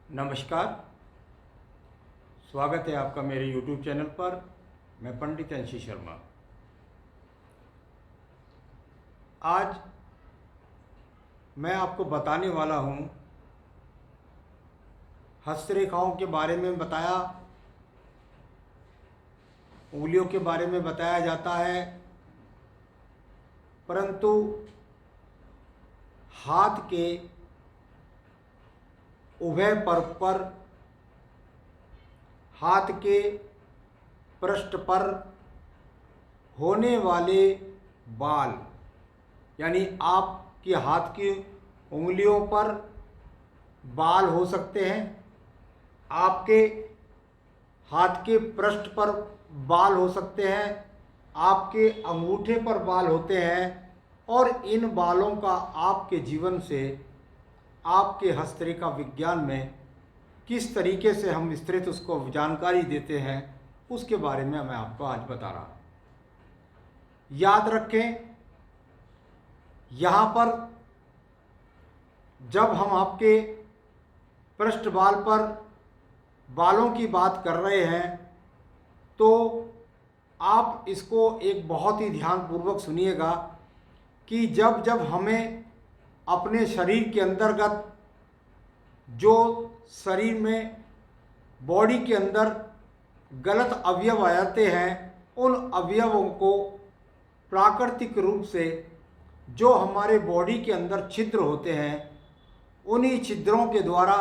नमस्कार, स्वागत है आपका मेरे YouTube चैनल पर। मैं पंडित अंशी शर्मा। आज मैं आपको बताने वाला हूँ, हस्तरेखाओं के बारे में बताया, उंगलियों के बारे में बताया जाता है, परंतु हाथ के उभय पर्व पर, हाथ के पृष्ठ पर होने वाले बाल, यानी आपके हाथ की उंगलियों पर बाल हो सकते हैं, आपके हाथ के पृष्ठ पर बाल हो सकते हैं, आपके अंगूठे पर बाल होते हैं, और इन बालों का आपके जीवन से, आपके हस्तरेखा विज्ञान में किस तरीके से हम विस्तृत उसको जानकारी देते हैं, उसके बारे में मैं आपको आज बता रहा हूँ। याद रखें, यहाँ पर जब हम आपके पृष्ठ बाल पर बालों की बात कर रहे हैं तो आप इसको एक बहुत ही ध्यानपूर्वक सुनिएगा कि जब जब हमें अपने शरीर के अंतर्गत, जो शरीर में, बॉडी के अंदर गलत अवयव आ जाते हैं, उन अवयवों को प्राकृतिक रूप से, जो हमारे बॉडी के अंदर छिद्र होते हैं, उन्हीं छिद्रों के द्वारा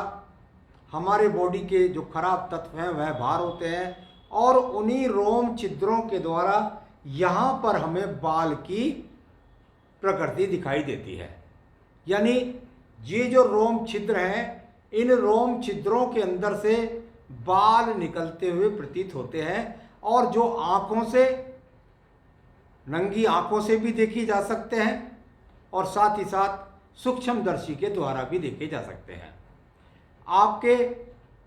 हमारे बॉडी के जो खराब तत्व हैं वह बाहर होते हैं, और उन्हीं रोम छिद्रों के द्वारा यहाँ पर हमें बाल की प्रकृति दिखाई देती है। यानी ये जो रोम छिद्र हैं, इन रोम छिद्रों के अंदर से बाल निकलते हुए प्रतीत होते हैं, और जो आँखों से, नंगी आँखों से भी देखी जा सकते हैं, और साथ ही साथ सूक्ष्मदर्शी के द्वारा भी देखे जा सकते हैं। आपके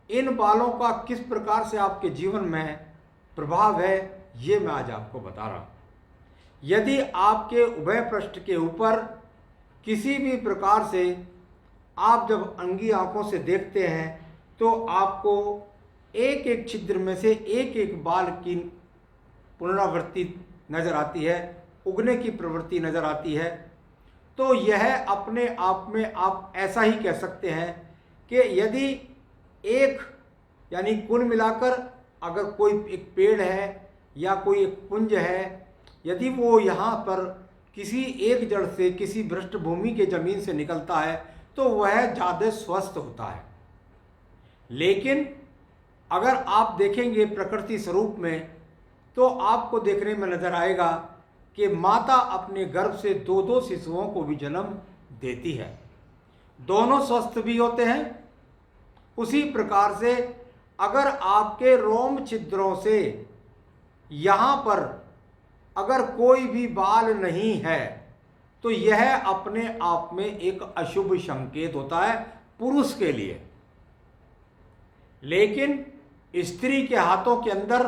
इन बालों का किस प्रकार से आपके जीवन में प्रभाव है, ये मैं आज आपको बता रहा हूँ। यदि आपके उभय पृष्ठ के ऊपर किसी भी प्रकार से आप जब अंगी आंखों से देखते हैं तो आपको एक एक छिद्र में से एक एक बाल की पुनरावृत्ति नज़र आती है, उगने की प्रवृत्ति नज़र आती है, तो यह अपने आप में आप ऐसा ही कह सकते हैं कि यदि एक, यानी कुल मिलाकर अगर कोई एक पेड़ है या कोई एक पुंज है, यदि वो यहाँ पर किसी एक जड़ से, किसी भ्रष्ट भूमि के ज़मीन से निकलता है तो वह ज़्यादा स्वस्थ होता है। लेकिन अगर आप देखेंगे प्रकृति स्वरूप में तो आपको देखने में नज़र आएगा कि माता अपने गर्भ से दो दो शिशुओं को भी जन्म देती है, दोनों स्वस्थ भी होते हैं। उसी प्रकार से अगर आपके रोम छिद्रों से यहाँ पर अगर कोई भी बाल नहीं है तो यह अपने आप में एक अशुभ संकेत होता है पुरुष के लिए। लेकिन स्त्री के हाथों के अंदर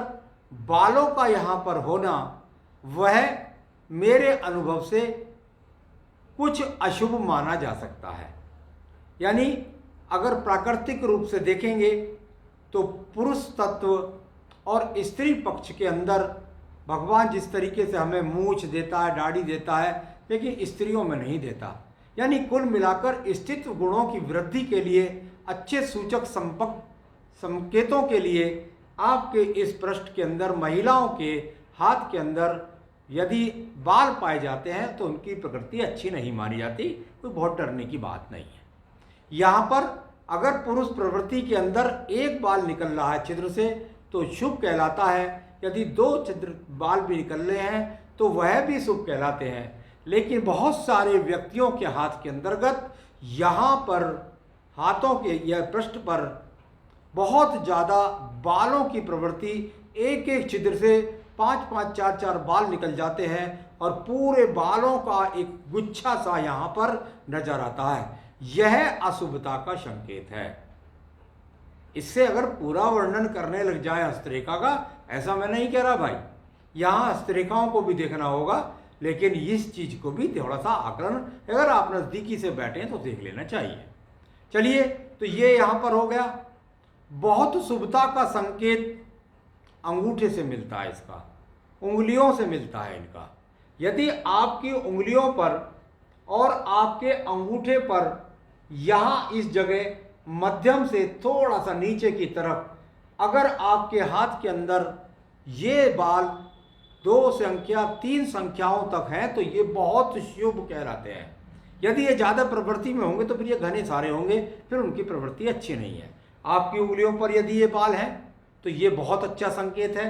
बालों का यहाँ पर होना, वह मेरे अनुभव से कुछ अशुभ माना जा सकता है। यानी अगर प्राकृतिक रूप से देखेंगे तो पुरुष तत्व और स्त्री पक्ष के अंदर भगवान जिस तरीके से हमें मूछ देता है, दाढ़ी देता है, लेकिन स्त्रियों में नहीं देता। यानी कुल मिलाकर स्थित्व गुणों की वृद्धि के लिए, अच्छे सूचक संकेतों के लिए आपके इस पृष्ठ के अंदर, महिलाओं के हाथ के अंदर यदि बाल पाए जाते हैं तो उनकी प्रकृति अच्छी नहीं मानी जाती, कोई बहुत डरने की बात नहीं है। यहाँ पर अगर पुरुष प्रवृत्ति के अंदर एक बाल निकल रहा है छिद्र से तो शुभ कहलाता है, यदि दो छिद्र बाल भी निकल रहे हैं तो वह भी शुभ कहलाते हैं। लेकिन बहुत सारे व्यक्तियों के हाथ के अंतर्गत यहाँ पर, हाथों के या पृष्ठ पर बहुत ज़्यादा बालों की प्रवृत्ति, एक एक छिद्र से 5-5, 4-4 बाल निकल जाते हैं और पूरे बालों का एक गुच्छा सा यहाँ पर नजर आता है। यह अशुभता का संकेत है। इससे अगर पूरा वर्णन करने लग जाए हस्तरेखा का, ऐसा मैं नहीं कह रहा भाई, यहाँ हस्तरेखाओं को भी देखना होगा, लेकिन इस चीज़ को भी थोड़ा सा आकलन अगर आप नज़दीकी से बैठें तो देख लेना चाहिए। चलिए, तो ये यहाँ पर हो गया। बहुत शुभता का संकेत अंगूठे से मिलता है, इसका उंगलियों से मिलता है इनका। यदि आपकी उंगलियों पर और आपके अंगूठे पर यहाँ इस जगह मध्यम से थोड़ा सा नीचे की तरफ अगर आपके हाथ के अंदर ये बाल 2 संख्या 3 संख्याओं तक हैं तो ये बहुत शुभ कहलाते हैं। यदि ये ज़्यादा प्रवृत्ति में होंगे तो फिर ये घने सारे होंगे, फिर उनकी प्रवृत्ति अच्छी नहीं है। आपकी उंगलियों पर यदि ये बाल हैं तो ये बहुत अच्छा संकेत है।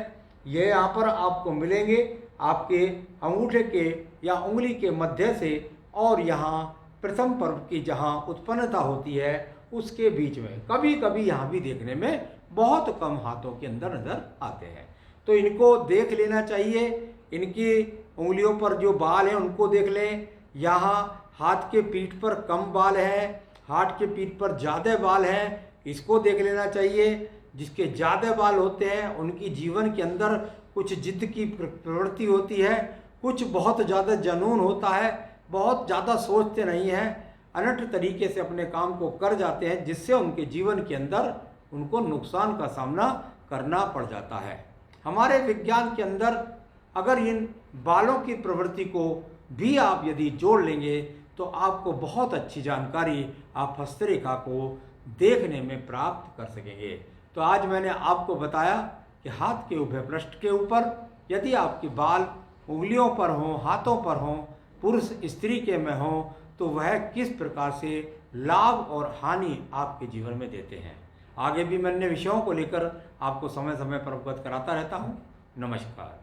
ये यहाँ पर आपको मिलेंगे आपके अंगूठे के या उंगली के मध्य से और यहाँ प्रथम पर्व की जहाँ उत्पन्नता होती है उसके बीच में। कभी कभी यहाँ भी देखने में बहुत कम हाथों के अंदर नज़र आते हैं, तो इनको देख लेना चाहिए। इनकी उंगलियों पर जो बाल हैं उनको देख लें। यहाँ हाथ के पीठ पर कम बाल हैं, हाथ के पीठ पर ज़्यादा बाल हैं, इसको देख लेना चाहिए। जिसके ज़्यादा बाल होते हैं उनकी जीवन के अंदर कुछ जिद की प्रवृत्ति होती है, कुछ बहुत ज़्यादा जुनून होता है, बहुत ज़्यादा सोचते नहीं हैं, अनट तरीके से अपने काम को कर जाते हैं, जिससे उनके जीवन के अंदर उनको नुकसान का सामना करना पड़ जाता है। हमारे विज्ञान के अंदर अगर इन बालों की प्रवृत्ति को भी आप यदि जोड़ लेंगे तो आपको बहुत अच्छी जानकारी आप हस्तरेखा को देखने में प्राप्त कर सकेंगे। तो आज मैंने आपको बताया कि हाथ के उभय पृष्ठ के ऊपर यदि आपके बाल उंगलियों पर हों, हाथों पर हों, पुरुष स्त्री के में हों, तो वह किस प्रकार से लाभ और हानि आपके जीवन में देते हैं। आगे भी मैं अन्य विषयों को लेकर आपको समय समय पर अवगत कराता रहता हूँ। नमस्कार।